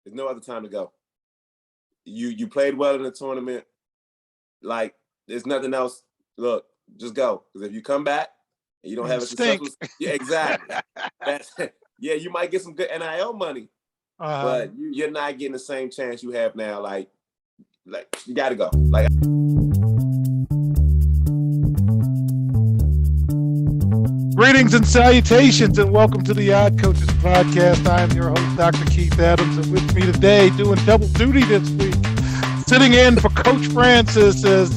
There's no other time to go. You played well in the tournament. Like, there's nothing else. Look, just go. Because if you come back and you don't have a successful, yeah, exactly. Yeah, you might get some good NIL money, but you're not getting the same chance you have now. Like you got to go. Greetings and salutations, and welcome to the Odd Coaches Podcast. I am your host, Dr. Keith Adams, and with me today, doing double duty this week, sitting in for Coach Francis as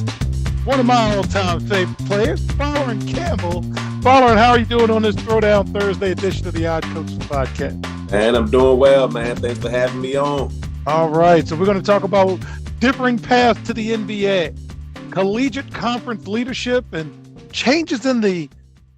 one of my all-time favorite players, Byron Campbell. Byron, how are you doing on this Throwdown Thursday edition of the Odd Coaches Podcast? Man, I'm doing well, man. Thanks for having me on. All right, so we're going to talk about differing paths to the NBA, collegiate conference leadership, and changes in the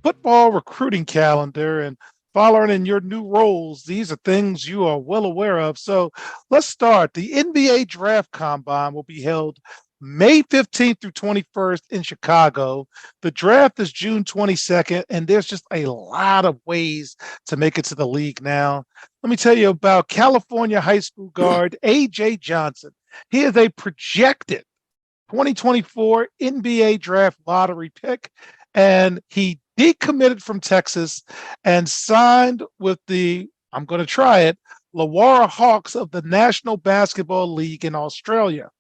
football recruiting calendar. And following in your new roles, these are things you are well aware of. So let's start. The NBA Draft Combine will be held May 15th through 21st in Chicago. The draft is June 22nd, and there's just a lot of ways to make it to the league now. Let me tell you about California high school guard A.J. Johnson. He is a projected 2024 NBA draft lottery pick, and he decommitted from Texas and signed with the, I'm going to try it, Illawarra Hawks of the National Basketball League in Australia.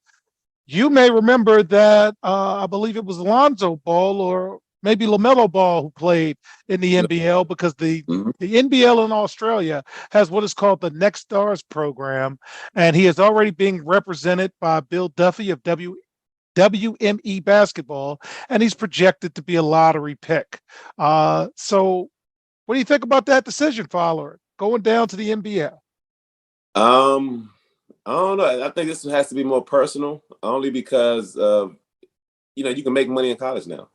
You may remember that I believe it was Lonzo Ball or maybe LaMelo Ball who played in the NBL, because the NBL in Australia has what is called the Next Stars program, and he is already being represented by Bill Duffy of WME basketball, and he's projected to be a lottery pick. So what do you think about that decision, Fowler, going down to the NBL? I don't know. I think this has to be more personal, only because you can make money in college now.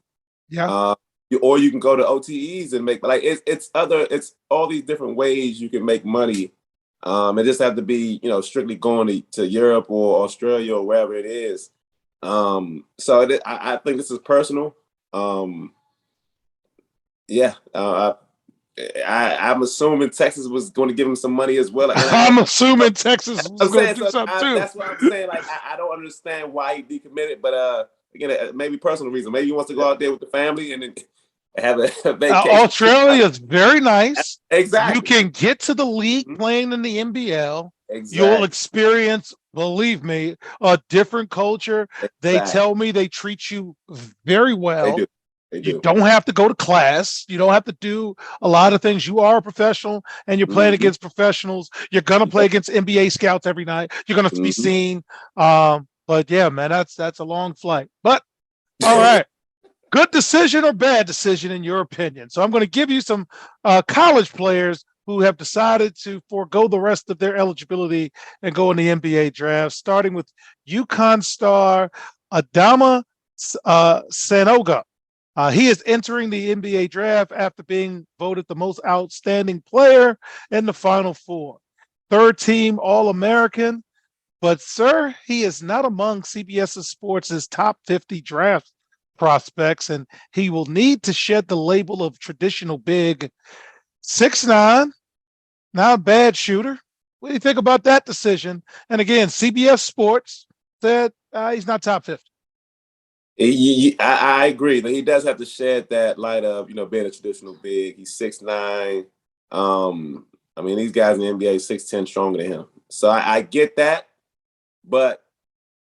Yeah. Or you can go to OTEs and make, it's all these different ways you can make money. It just have to be, strictly going to Europe or Australia or wherever it is. I think this is personal. I'm assuming Texas was going to give him some money as well. I'm assuming Texas was going to do something too. That's what I'm saying. I don't understand why he decommitted, but again, maybe personal reason. Maybe he wants to go out there with the family and then have a vacation. Australia is very nice. Exactly. You can get to the league playing in the NBL. Exactly. You'll experience, believe me, a different culture. Exactly. They tell me they treat you very well. They do. You don't have to go to class. You don't have to do a lot of things. You are a professional, and you're playing against professionals. You're going to play against NBA scouts every night. You're going to be seen. But yeah, man, that's a long flight. But all right. Good decision or bad decision in your opinion? So I'm going to give you some college players who have decided to forego the rest of their eligibility and go in the NBA draft, starting with UConn star Adan Sanogo. He is entering the NBA draft after being voted the most outstanding player in the Final Four. Third team All-American. But, sir, he is not among CBS Sports' top 50 draft prospects, and he will need to shed the label of traditional big. 6'9", not a bad shooter. What do you think about that decision? And again, CBS Sports said he's not top 50. I agree that he does have to shed that light of, being a traditional big. He's 6'9". These guys in the NBA 6'10", stronger than him. So I get that, but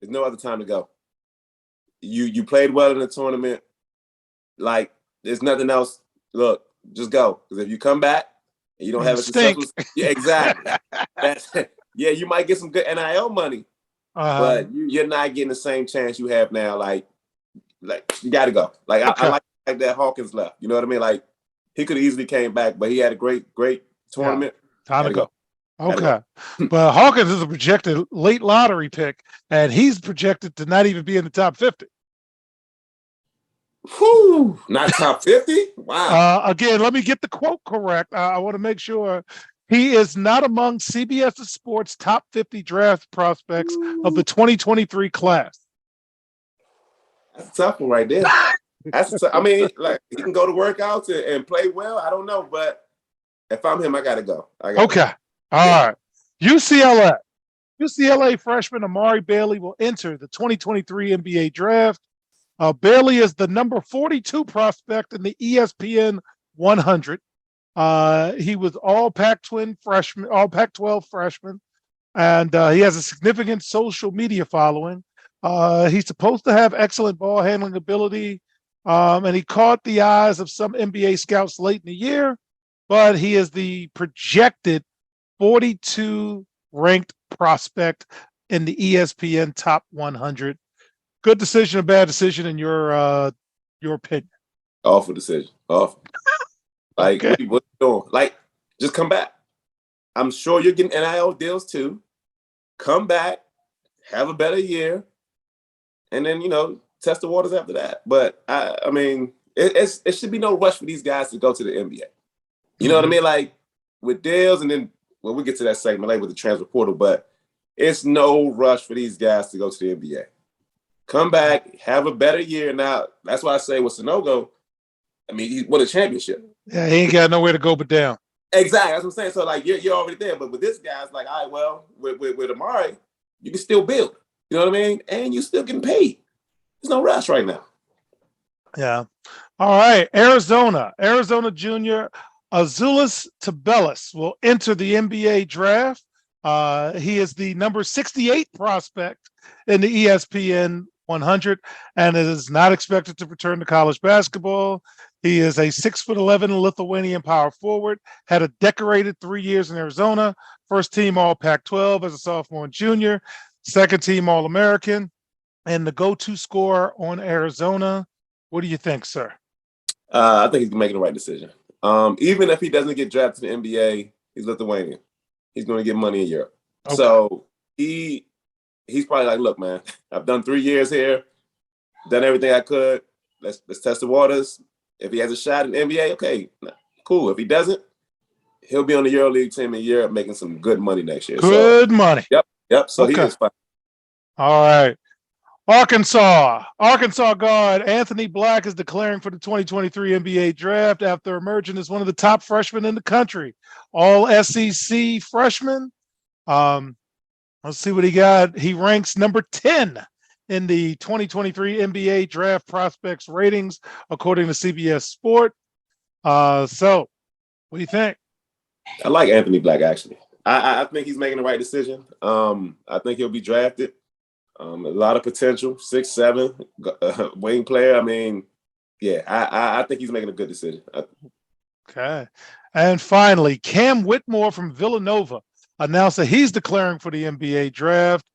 there's no other time to go. You played well in the tournament. There's nothing else. Look, just go. Because if you come back and you don't have a successful, yeah, exactly. You might get some good NIL money, but you're not getting the same chance you have now. You got to go. Okay. I like that Hawkins left. You know what I mean? He could have easily came back, but he had a great tournament. Yeah. Time to go. Okay. But Hawkins is a projected late lottery pick, and he's projected to not even be in the top 50. Whew, not top 50? Wow. Again, let me get the quote correct. I want to make sure he is not among CBS Sports' top 50 draft prospects of the 2023 class. That's a tough one right there. He can go to workouts and play well. I don't know, but if I'm him, I got to go. Okay. All right. UCLA. UCLA freshman Amari Bailey will enter the 2023 NBA draft. Bailey is the number 42 prospect in the ESPN 100. He was all Pac-12 freshman, and he has a significant social media following. He's supposed to have excellent ball handling ability, and he caught the eyes of some NBA scouts late in the year, but he is the projected 42 ranked prospect in the ESPN Top 100. Good decision or bad decision in your opinion? Awful decision. Awful. Like, Okay. what you doing? Like, just come back. I'm sure you're getting NIL deals too. Come back, have a better year, and then, test the waters after that. But I mean, it should be no rush for these guys to go to the NBA. You know what I mean? Like with deals, and then we'll get to that segment later with the transfer portal, but it's no rush for these guys to go to the NBA. Come back, have a better year. Now, that's why I say with Sanogo, I mean, he won a championship. Yeah, he ain't got nowhere to go but down. Exactly. That's what I'm saying. So, like, you're already there. But with this guy, it's like, all right, well, with Amari, you can still build. You know what I mean? And you're still getting paid. There's no rush right now. Yeah. All right. Arizona junior Azulis Tubelis will enter the NBA draft. He is the number 68 prospect in the ESPN 100 and is not expected to return to college basketball. He is a 6'11" Lithuanian power forward, had a decorated 3 years in Arizona, first team All Pac-12 as a sophomore and junior, second team All American, and the go-to scorer on Arizona. What do you think, sir? I think he's making the right decision. Even if he doesn't get drafted to the NBA, he's Lithuanian. He's going to get money in Europe. Okay. So he's probably like, look, man, I've done 3 years here, done everything I could. Let's test the waters. If he has a shot in the NBA, okay, cool. If he doesn't, he'll be on the EuroLeague team in Europe making some good money next year. Good money. Yep. So okay. He is fine. All right. Arkansas guard Anthony Black is declaring for the 2023 NBA draft after emerging as one of the top freshmen in the country. All SEC freshman. Let's see what he got. He ranks number 10 in the 2023 NBA draft prospects ratings, according to CBS Sport. So what do you think? I like Anthony Black, actually. I think he's making the right decision. I think he'll be drafted. A lot of potential, 6'7", wing player. I mean, yeah, I think he's making a good decision. Okay. And finally, Cam Whitmore from Villanova announced that he's declaring for the NBA draft.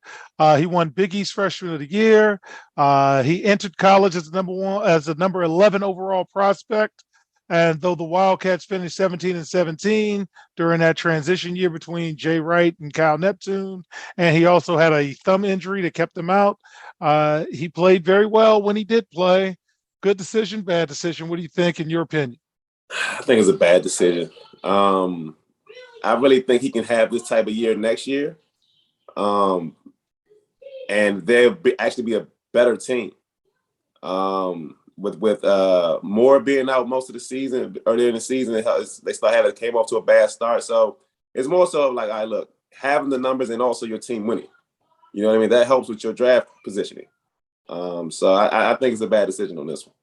He won Big East Freshman of the Year. He entered college as a number 11 overall prospect. And though the Wildcats finished 17-17 during that transition year between Jay Wright and Kyle Neptune, and he also had a thumb injury that kept him out, he played very well when he did play. Good decision, bad decision. What do you think, in your opinion? I think it's a bad decision. I really think he can have this type of year next year, and they'll actually be a better team. With Moore being out most of the season, earlier in the season, they came off to a bad start. So it's more so like, all right, look, having the numbers and also your team winning. You know what I mean? That helps with your draft positioning. So I think it's a bad decision on this one.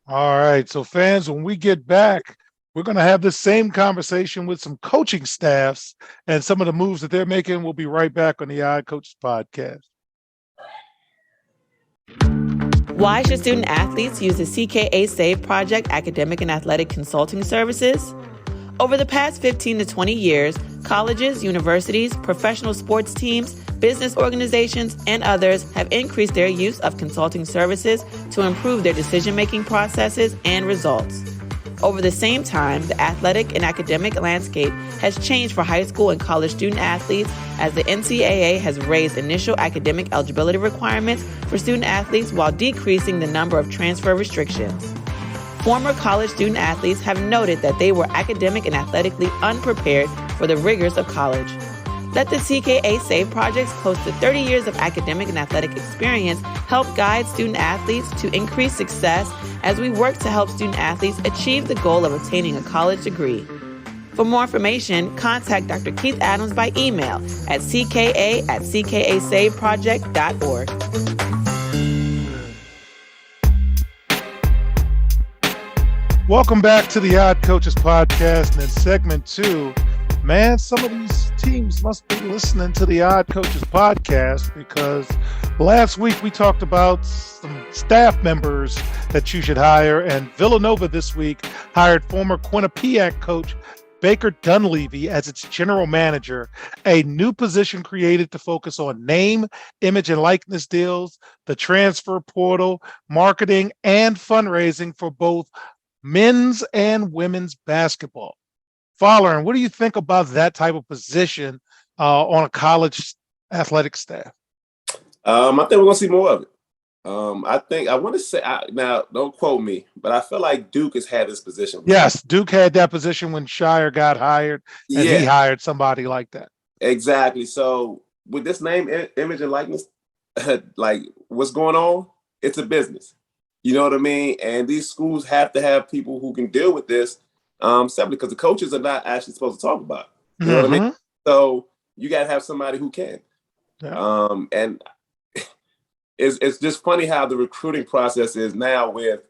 All right. So fans, when we get back, we're going to have the same conversation with some coaching staffs and some of the moves that they're making. We'll be right back on the Odd Coaches Podcast. Why should student athletes use the CKA SAVE Project academic and athletic consulting services? Over the past 15 to 20 years, colleges, universities, professional sports teams, business organizations, and others have increased their use of consulting services to improve their decision-making processes and results. Over the same time, the athletic and academic landscape has changed for high school and college student athletes as the NCAA has raised initial academic eligibility requirements for student athletes while decreasing the number of transfer restrictions. Former college student athletes have noted that they were academic and athletically unprepared for the rigors of college. Let the CKA SAVE Project's close to 30 years of academic and athletic experience help guide student athletes to increase success as we work to help student athletes achieve the goal of obtaining a college degree. For more information, contact Dr. Keith Adams by email at cka@ckasaveproject.org. Welcome back to the Odd Coaches Podcast. And in segment 2, man, some of these teams must be listening to the Odd Coaches Podcast, because last week we talked about some staff members that you should hire, and Villanova this week hired former Quinnipiac coach Baker Dunleavy as its general manager, a new position created to focus on name, image, and likeness deals, the transfer portal, marketing, and fundraising for both men's and women's basketball. Fowler, what do you think about that type of position on a college athletic staff? I think we're going to see more of it. I want to say, now don't quote me, but I feel like Duke has had this position. Yes, Duke had that position when Shire got hired, and he hired somebody like that. Exactly. So with this name, image, and likeness, like what's going on, it's a business. You know what I mean? And these schools have to have people who can deal with this, simply because the coaches are not actually supposed to talk about it. You know what I mean? So you got to have somebody who can. Yeah. And it's just funny how the recruiting process is now, with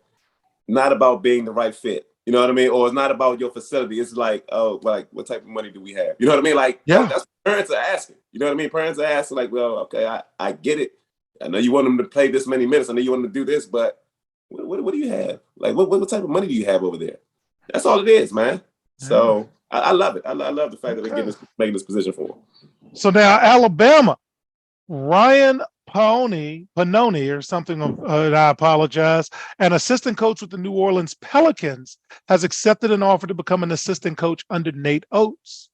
not about being the right fit. You know what I mean? Or it's not about your facility. It's like, oh, like, what type of money do we have? You know what I mean? Like, that's what parents are asking. You know what I mean? Parents are asking, like, well, okay, I get it. I know you want them to play this many minutes. I know you want them to do this, but what do you have? Like, what type of money do you have over there? That's all it is, man. So I love it. I love the fact that they're making this position for them. So now Alabama, Ryan Pannoni or something, and I apologize, an assistant coach with the New Orleans Pelicans, has accepted an offer to become an assistant coach under Nate Oates.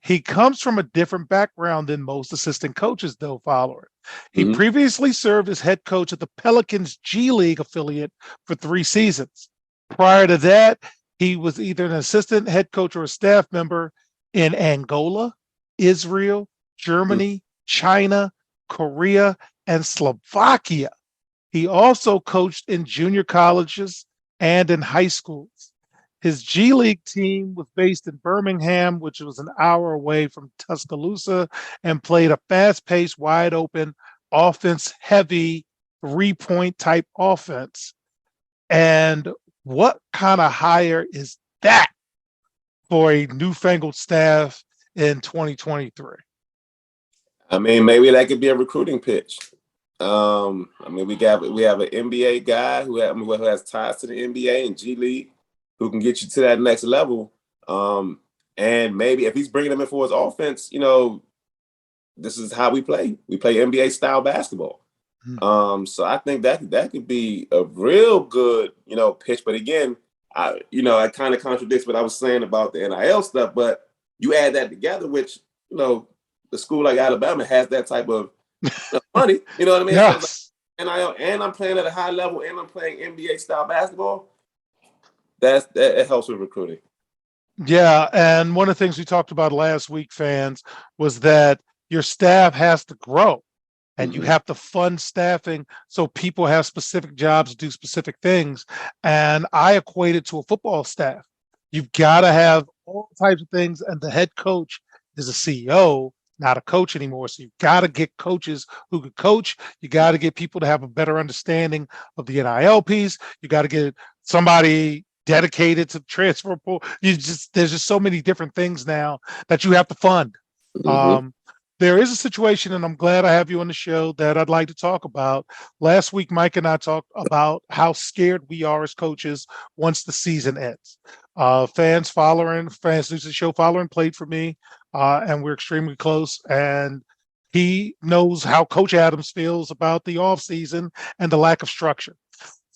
He comes from a different background than most assistant coaches, though, Fowler. He previously served as head coach at the Pelicans G League affiliate for 3 seasons. Prior to that, he was either an assistant head coach or a staff member in Angola, Israel, Germany, China, Korea, and Slovakia. He also coached in junior colleges and in high schools. His G League team was based in Birmingham, which was an hour away from Tuscaloosa, and played a fast-paced, wide-open, offense-heavy, 3-point type offense. And what kind of hire is that for a newfangled staff in 2023? I mean, maybe that could be a recruiting pitch. I mean, we have an NBA guy who has ties to the NBA and G League, who can get you to that next level. And maybe if he's bringing them in for his offense, you know, this is how we play. We play NBA style basketball. So I think that could be a real good, you know, pitch. But again, it kind of contradicts what I was saying about the NIL stuff. But you add that together, which, you know, the school like Alabama has that type of money. You know what I mean? Yes. So NIL, and I'm playing at a high level, and I'm playing NBA style basketball. It helps with recruiting. Yeah, and one of the things we talked about last week, fans, was that your staff has to grow, and you have to fund staffing so people have specific jobs to do specific things. And I equate it to a football staff. You've got to have all types of things, and the head coach is a CEO, not a coach anymore. So you've got to get coaches who can coach. You got to get people to have a better understanding of the NIL piece. You got to get somebody dedicated to transfer pool. There's just so many different things now that you have to fund. There is a situation, and I'm glad I have you on the show, that I'd like to talk about. Last week, Mike and I talked about how scared we are as coaches once the season ends. Fans who's the show following played for me, and we're extremely close. And he knows how Coach Adams feels about the offseason and the lack of structure.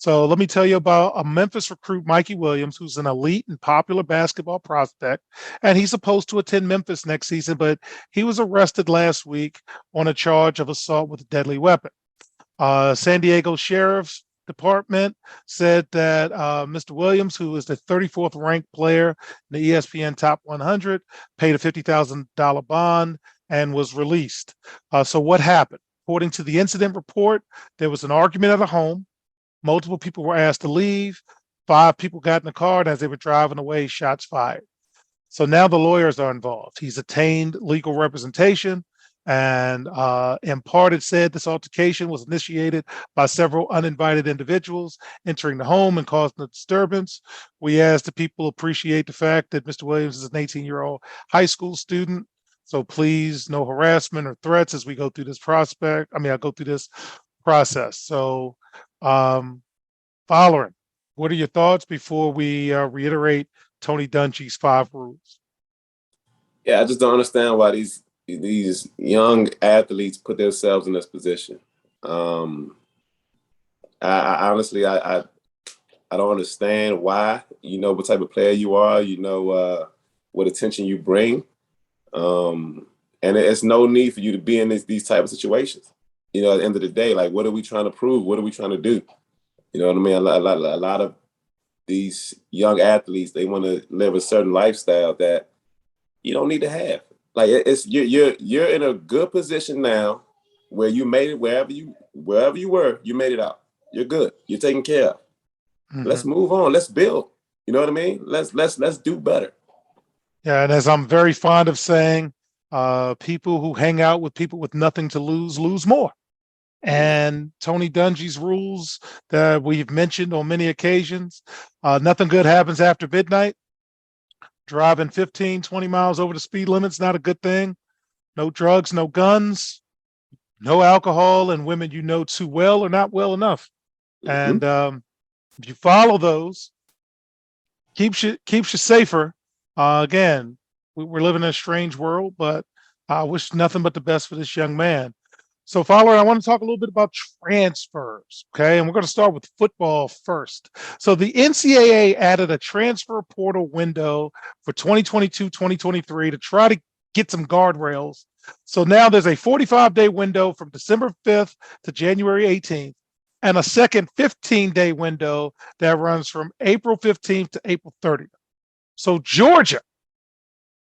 So let me tell you about a Memphis recruit, Mikey Williams, who's an elite and popular basketball prospect, and he's supposed to attend Memphis next season, but he was arrested last week on a charge of assault with a deadly weapon. San Diego Sheriff's Department said that Mr. Williams, who is the 34th ranked player in the ESPN Top 100, paid a $50,000 bond and was released. So what happened? According to the incident report, there was an argument at a home. Multiple people were asked to leave. 5 people got in the car, and as they were driving away, shots fired. So now the lawyers are involved. He's attained legal representation, and in part it said this altercation was initiated by several uninvited individuals entering the home and causing a disturbance. We ask that people appreciate the fact that Mr. Williams is an 18-year-old high school student. So please, no harassment or threats as we go through this I go through this process. So, following, what are your thoughts before we reiterate Tony Dungy's 5 rules? Yeah, I just don't understand why these young athletes put themselves in this position. I honestly, I don't understand why. You know what type of player you are. You know what attention you bring, and it's no need for you to be in these type of situations. You know, at the end of the day, like, what are we trying to prove? What are we trying to do? You know what I mean? A lot of these young athletes, they want to live a certain lifestyle that you don't need to have. Like, you're in a good position now where you made it wherever you were, you made it out. You're good. You're taken care of. Mm-hmm. Let's move on. Let's build. You know what I mean? Let's do better. Yeah, and as I'm very fond of saying, people who hang out with people with nothing to lose more. And Tony Dungy's rules that we've mentioned on many occasions, nothing good happens after midnight. Driving 15, 20 miles over the speed limit's not a good thing. No drugs, no guns, no alcohol, and women you know too well or not well enough. Mm-hmm. And if you follow those, keeps you safer. Again, we're living in a strange world, but I wish nothing but the best for this young man. So, follower, I want to talk a little bit about transfers, okay? And we're going to start with football first. So, the NCAA added a transfer portal window for 2022-2023 to try to get some guardrails. So now there's a 45-day window from December 5th to January 18th, and a second 15-day window that runs from April 15th to April 30th. So Georgia,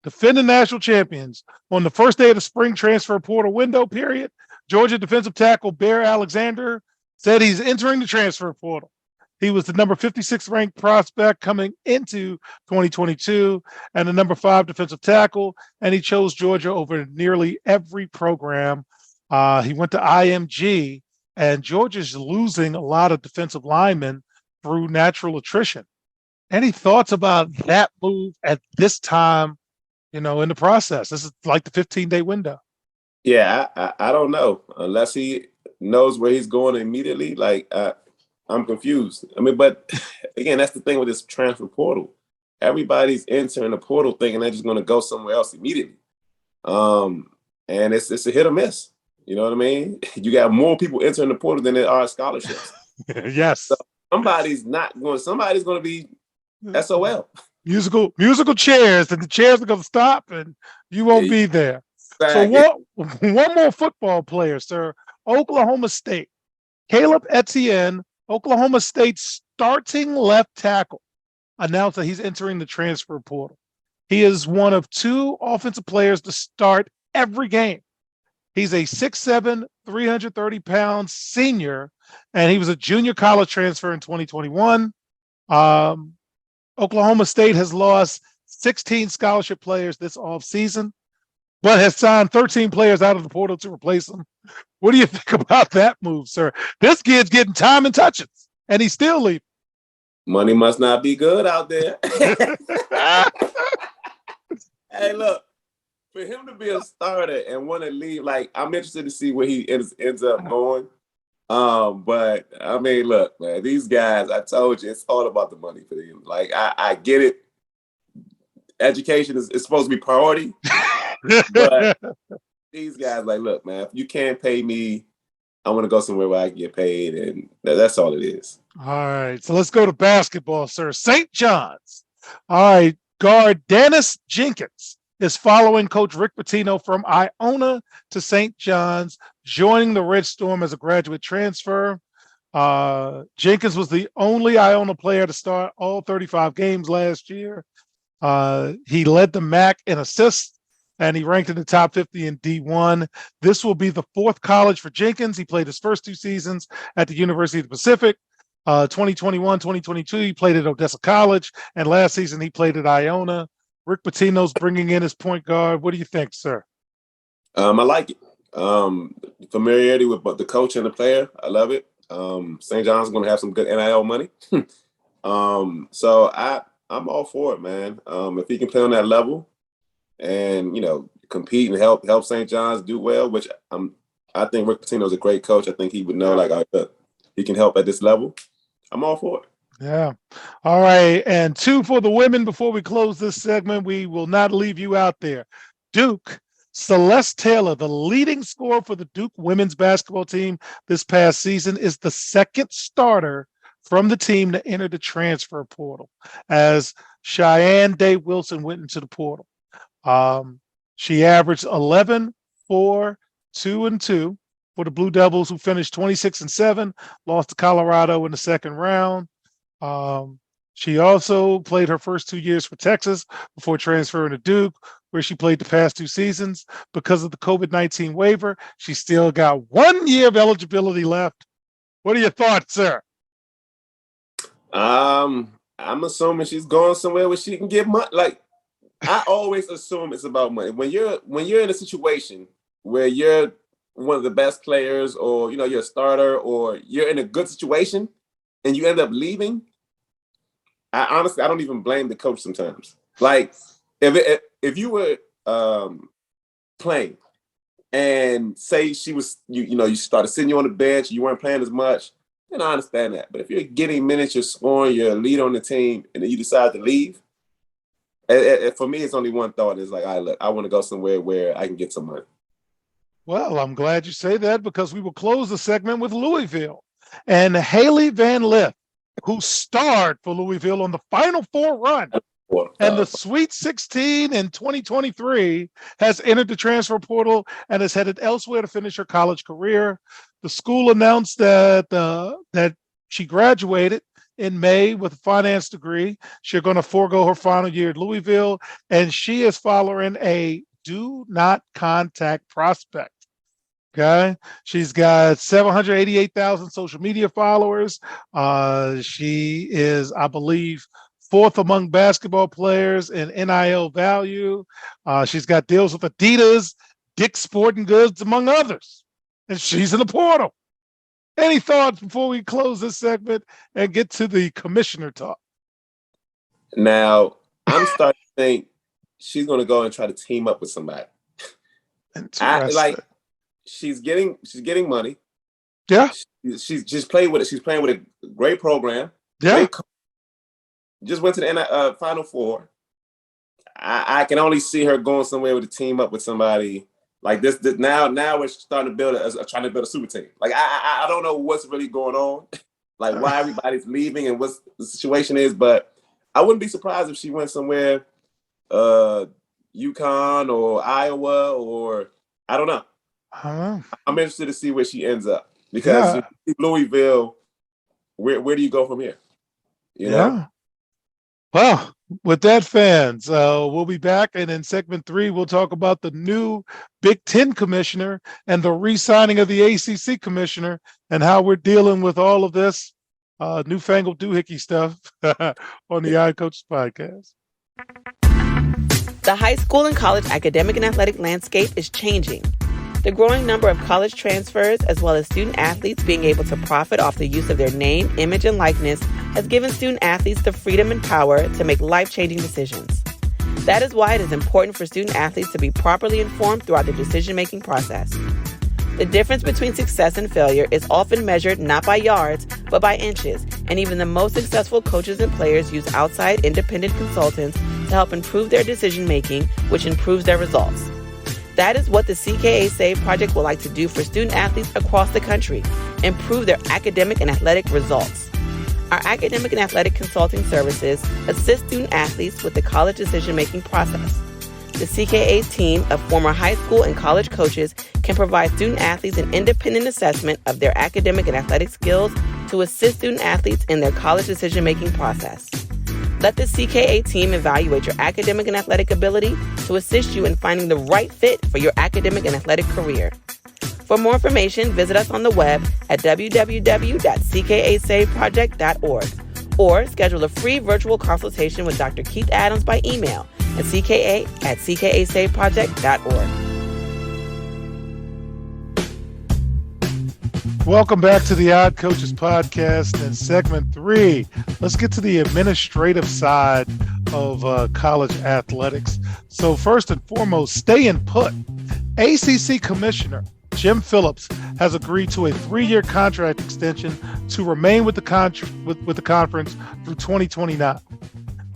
defending national champions, on the first day of the spring transfer portal window period, Georgia defensive tackle Bear Alexander said he's entering the transfer portal. He was the number 56 ranked prospect coming into 2022 and the number 5 defensive tackle, and he chose Georgia over nearly every program. He went to IMG, and Georgia's losing a lot of defensive linemen through natural attrition. Any thoughts about that move at this time, in the process? This is like the 15-day window. Yeah, I don't know. Unless he knows where he's going immediately, like, I'm confused. I mean, but again, that's the thing with this transfer portal. Everybody's entering the portal thinking they're just going to go somewhere else immediately. And it's a hit or miss. You know what I mean? You got more people entering the portal than there are scholarships. Yes. So somebody's going to be SOL. Musical chairs, and the chairs are going to stop, and you won't be there. Exactly. So one more football player, sir. Oklahoma State. Caleb Etienne, Oklahoma State's starting left tackle, announced that he's entering the transfer portal. He is one of 2 offensive players to start every game. He's a 6'7", 330-pound senior, and he was a junior college transfer in 2021. Oklahoma State has lost 16 scholarship players this offseason, but has signed 13 players out of the portal to replace them. What do you think about that move, sir? This kid's getting time and touches, and he's still leaving. Money must not be good out there. Hey, look, for him to be a starter and want to leave, like, I'm interested to see where he ends up going. But I mean, look, man, these guys, I told you, it's all about the money for them. Like, I get it. Education is supposed to be priority. But these guys, like, look, man, if you can't pay me, I want to go somewhere where I can get paid, and that's all it is. All right, so let's go to basketball, sir. St. John's. All right, guard Dennis Jenkins is following Coach Rick Pitino from Iona to St. John's, joining the Red Storm as a graduate transfer. Jenkins was the only Iona player to start all 35 games last year. He led the MAC in assists, and he ranked in the top 50 in D1. This will be the 4th college for Jenkins. He played his first 2 seasons at the University of the Pacific. 2021, 2022, he played at Odessa College, and last season he played at Iona. Rick Pitino's bringing in his point guard. What do you think, sir? I like it. Familiarity with the coach and the player, I love it. St. John's going to have some good NIL money. So I'm all for it, man. If he can play on that level and, compete and help St. John's do well, which I think Rick Pitino's a great coach. I think he would know he can help at this level. I'm all for it. Yeah. All right. And 2 for the women before we close this segment. We will not leave you out there. Duke, Celeste Taylor, the leading scorer for the Duke women's basketball team this past season, is the second starter from the team to enter the transfer portal as Cheyenne Day Wilson went into the portal. She averaged 11, 4, 2, and 2 for the Blue Devils, who finished 26-7, lost to Colorado in the second round. She also played her first 2 years for Texas before transferring to Duke, where she played the past 2 seasons. Because of the COVID-19 waiver, she still got 1 year of eligibility left. What are your thoughts, sir? I'm assuming she's going somewhere where she can get money. Like, I always assume it's about money. When you're in a situation where you're one of the best players, or you're a starter, or you're in a good situation and you end up leaving, I honestly don't even blame the coach sometimes. Like, if you were playing and say she was you started sitting you on the bench, you weren't playing as much, then I understand that. But if you're getting minutes, you're scoring, you're a lead on the team, and then you decide to leave, for me, it's only one thought. It's like, all right, look, I want to go somewhere where I can get some money. Well, I'm glad you say that, because we will close the segment with Louisville and Haley Van Lith, who starred for Louisville on the Final Four run and the Sweet 16 in 2023, has entered the transfer portal and is headed elsewhere to finish her college career. The school announced that she graduated in May with a finance degree. She's going to forego her final year at Louisville, and she is following a do not contact prospect. Okay. She's got 788,000 social media followers. She is, I believe, 4th among basketball players in NIL value. She's got deals with Adidas, Dick's Sporting Goods, among others. And she's in the portal. Any thoughts before we close this segment and get to the commissioner talk? Now, I'm starting to think she's going to go and try to team up with somebody. She's getting money. Yeah. She's just playing with it. She's playing with a great program. Yeah. Just went to the Final Four. I can only see her going somewhere with a team up with somebody like this. Now we're starting to trying to build a super team. Like, I don't know what's really going on, like why everybody's leaving and what the situation is. But I wouldn't be surprised if she went somewhere, UConn or Iowa, or I don't know. I'm interested to see where she ends up, because Louisville, where do you go from here? Yeah. Well, with that, fans, we'll be back, and in segment 3, we'll talk about the new Big Ten commissioner and the re-signing of the ACC commissioner, and how we're dealing with all of this newfangled doohickey stuff on the iCoaches podcast. The high school and college academic and athletic landscape is changing. The growing number of college transfers, as well as student athletes being able to profit off the use of their name, image, and likeness, has given student athletes the freedom and power to make life-changing decisions. That is why it is important for student athletes to be properly informed throughout the decision-making process. The difference between success and failure is often measured not by yards, but by inches, and even the most successful coaches and players use outside independent consultants to help improve their decision-making, which improves their results. That is what the CKA Save Project would like to do for student athletes across the country, improve their academic and athletic results. Our academic and athletic consulting services assist student athletes with the college decision-making process. The CKA team of former high school and college coaches can provide student athletes an independent assessment of their academic and athletic skills to assist student athletes in their college decision-making process. Let the CKA team evaluate your academic and athletic ability to assist you in finding the right fit for your academic and athletic career. For more information, visit us on the web at www.ckasaveproject.org or schedule a free virtual consultation with Dr. Keith Adams by email and CKA at ckasaveproject.org. Welcome back to the Odd Coaches Podcast and segment 3. Let's get to the administrative side of college athletics. So first and foremost, staying put. ACC Commissioner Jim Phillips has agreed to a 3-year contract extension to remain with the conference through 2029.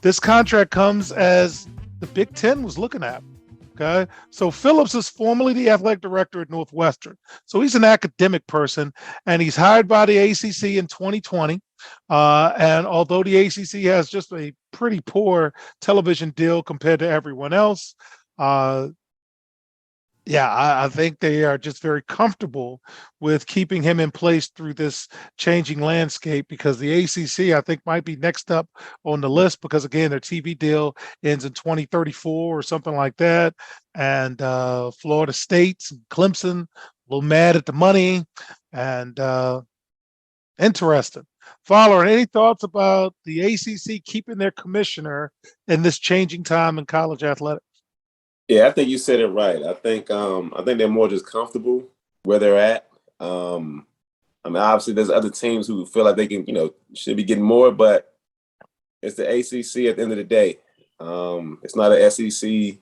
This contract comes as the Big Ten was looking at. Okay, so Phillips is formerly the athletic director at Northwestern. So he's an academic person, and he's hired by the ACC in 2020. And although the ACC has just a pretty poor television deal compared to everyone else, I think they are just very comfortable with keeping him in place through this changing landscape, because the ACC, I think, might be next up on the list because, again, their TV deal ends in 2034 or something like that. And Florida State, Clemson, a little mad at the money. And interesting. Fowler, any thoughts about the ACC keeping their commissioner in this changing time in college athletics? Yeah, I think you said it right. I think they're more just comfortable where they're at. I mean, obviously, there's other teams who feel like they can, should be getting more, but it's the ACC at the end of the day. It's not an SEC,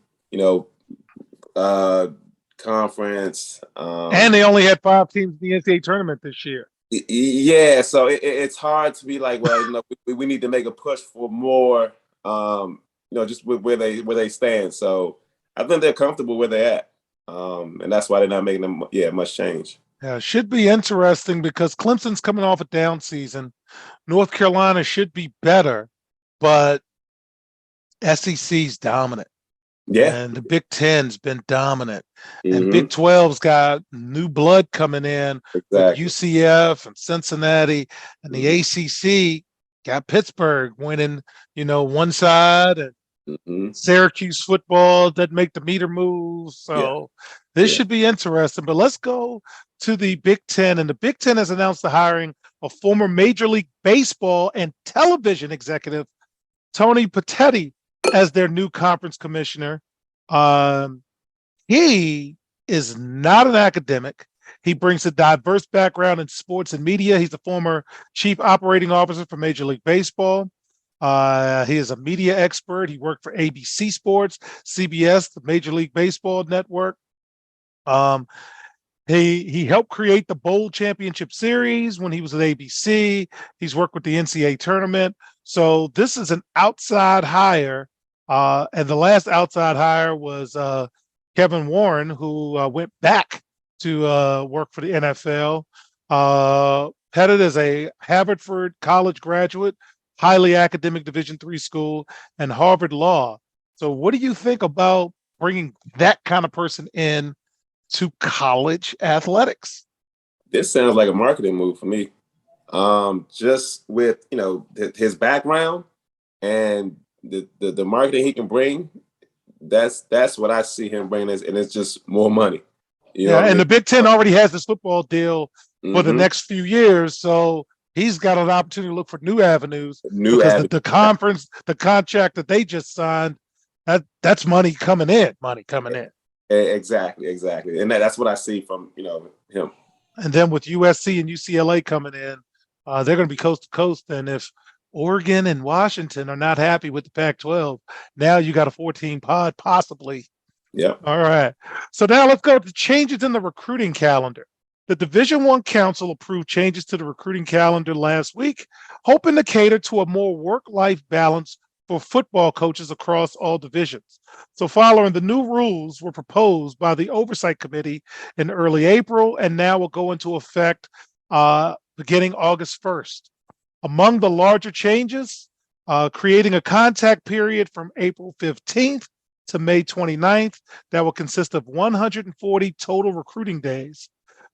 conference. And they only had 5 teams in the NCAA tournament this year. Yeah, so it's hard to be like, well, we need to make a push for more, just with where they stand. So I think they're comfortable where they're at, and that's why they're not making them, much change. Yeah, should be interesting because Clemson's coming off a down season. North Carolina should be better, but SEC's dominant. Yeah, and the Big Ten's been dominant, mm-hmm. and Big 12's got new blood coming in with UCF and Cincinnati, and the ACC got Pittsburgh winning, one side, and mm-hmm. Syracuse football doesn't make the meter move. So this should be interesting. But let's go to the Big Ten. And the Big Ten has announced the hiring of former Major League Baseball and television executive Tony Petitti as their new conference commissioner. He is not an academic. He brings a diverse background in sports and media. He's the former chief operating officer for Major League Baseball. He is a media expert. He worked for ABC Sports, CBS, the Major League Baseball Network. He helped create the Bowl Championship Series when he was at ABC. He's worked with the NCAA tournament. So this is an outside hire. And the last outside hire was Kevin Warren, who went back to work for the NFL. Pettit is a Haverford College graduate, highly academic Division III school, and Harvard Law. So what do you think about bringing that kind of person in to college athletics? This sounds like a marketing move for me. Just with, his background and the marketing he can bring, that's what I see him bringing, and it's just more money. And the Big Ten already has this football deal for the next few years, so he's got an opportunity to look for new avenues. The conference, the contract that they just signed, that's money coming in. Exactly, and that's what I see from him. And then with USC and UCLA coming in, they're going to be coast to coast. And if Oregon and Washington are not happy with the Pac-12, now you got a 14 pod possibly. Yeah. All right. So now let's go to changes in the recruiting calendar. The Division I Council approved changes to the recruiting calendar last week, hoping to cater to a more work-life balance for football coaches across all divisions. So following the new rules were proposed by the Oversight Committee in early April and now will go into effect beginning August 1st. Among the larger changes, creating a contact period from April 15th to May 29th that will consist of 140 total recruiting days.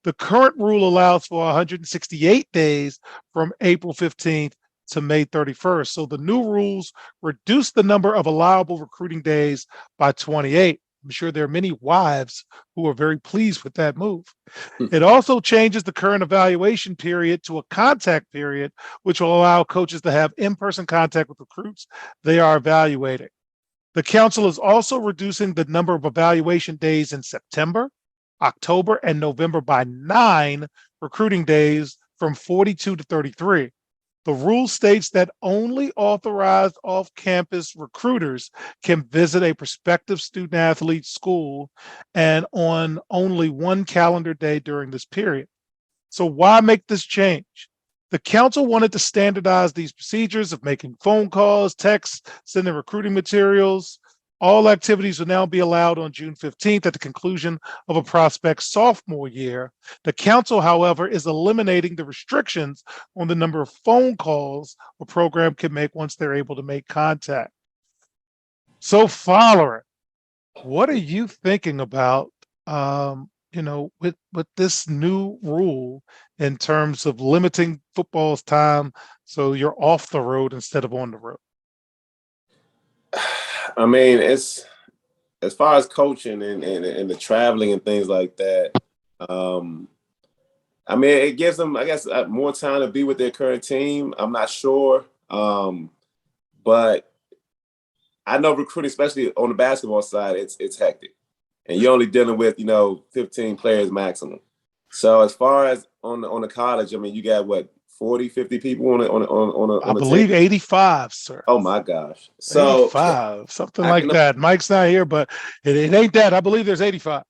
The current rule allows for 168 days from April 15th to May 31st. So the new rules reduce the number of allowable recruiting days by 28. I'm sure there are many wives who are very pleased with that move. It also changes the current evaluation period to a contact period, which will allow coaches to have in-person contact with recruits they are evaluating. The council is also reducing the number of evaluation days in September, October, and November by 9 recruiting days from 42 to 33. The rule states that only authorized off-campus recruiters can visit a prospective student-athlete school and on only one calendar day during this period. So why make this change? The council wanted to standardize these procedures of making phone calls, texts, sending recruiting materials. All activities will now be allowed on June 15th at the conclusion of a prospect's sophomore year. The council, however, is eliminating the restrictions on the number of phone calls a program can make once they're able to make contact. So, Fowler, what are you thinking about, with this new rule in terms of limiting football's time so you're off the road instead of on the road? I mean, it's as far as coaching and the traveling and things like that. I mean, it gives them, I guess, more time to be with their current team. I'm not sure, but I know recruiting, especially on the basketball side, it's hectic, and you're only dealing with 15 players maximum. So as far as on the college, I mean, you got what, 40, 50 people on a I believe team? 85, sir. Oh my gosh. So 85, something like that. Mike's not here, but it ain't that. I believe there's 85.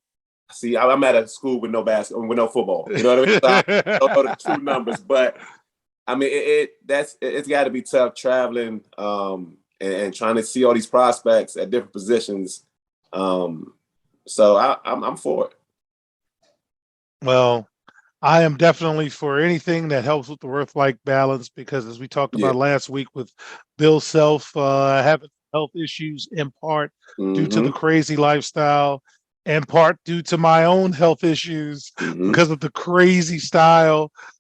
See, I'm at a school with no basketball, with no football. You know what I mean? So I don't know the true numbers, but I mean, it's got to be tough traveling and trying to see all these prospects at different positions. So I'm for it. Well, I am definitely for anything that helps with the work-life balance, because as we talked about last week with Bill Self having health issues in part due to the crazy lifestyle, in part due to my own health issues because of the crazy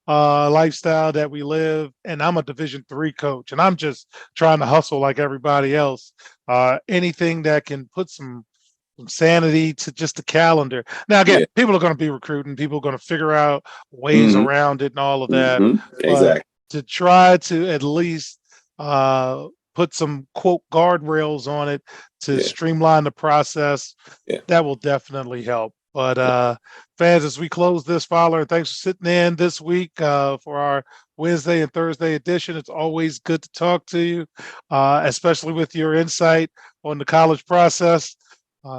lifestyle that we live. And I'm a Division III coach, and I'm just trying to hustle like everybody else. Anything that can put some sanity to just the calendar. Now, again, people are going to be recruiting. People are going to figure out ways around it and all of that. Exactly. To try to at least put some, quote, guardrails on it to streamline the process, that will definitely help. But fans, as we close this, Fowler, thanks for sitting in this week for our Wednesday and Thursday edition. It's always good to talk to you, especially with your insight on the college process.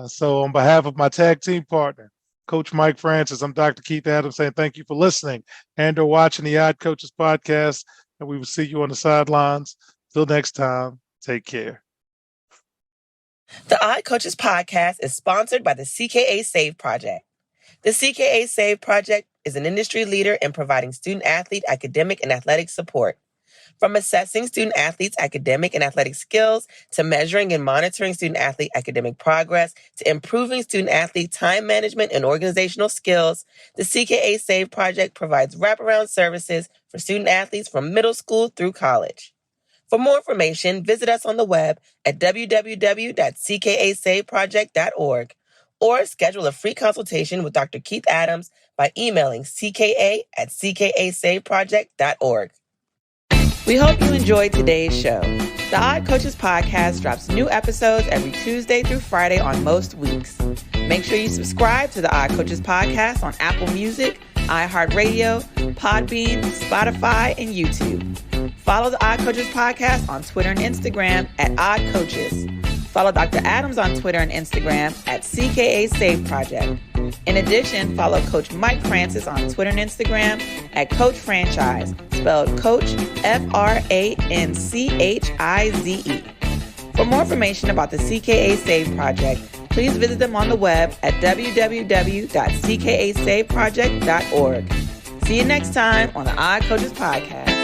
So on behalf of my tag team partner, Coach Mike Francis, I'm Dr. Keith Adams saying thank you for listening and or watching the Odd Coaches podcast, and we will see you on the sidelines. Till next time, take care. The Odd Coaches podcast is sponsored by the CKA Save Project. The CKA Save Project is an industry leader in providing student-athlete academic and athletic support. From assessing student-athletes' academic and athletic skills, to measuring and monitoring student-athlete academic progress, to improving student-athlete time management and organizational skills, the CKA Save Project provides wraparound services for student-athletes from middle school through college. For more information, visit us on the web at www.ckasaveproject.org or schedule a free consultation with Dr. Keith Adams by emailing cka@ckasaveproject.org. We hope you enjoyed today's show. The Odd Coaches podcast drops new episodes every Tuesday through Friday on most weeks. Make sure you subscribe to the Odd Coaches podcast on Apple Music, iHeartRadio, Podbean, Spotify, and YouTube. Follow the Odd Coaches podcast on Twitter and Instagram at Odd Coaches. Follow Dr. Adams on Twitter and Instagram at CKA Save Project. In addition, follow Coach Mike Francis on Twitter and Instagram at Coach Franchise, spelled Coach FRANCHIZE. For more information about the CKA Save Project, please visit them on the web at www.ckasaveproject.org. See you next time on the Odd Coaches podcast.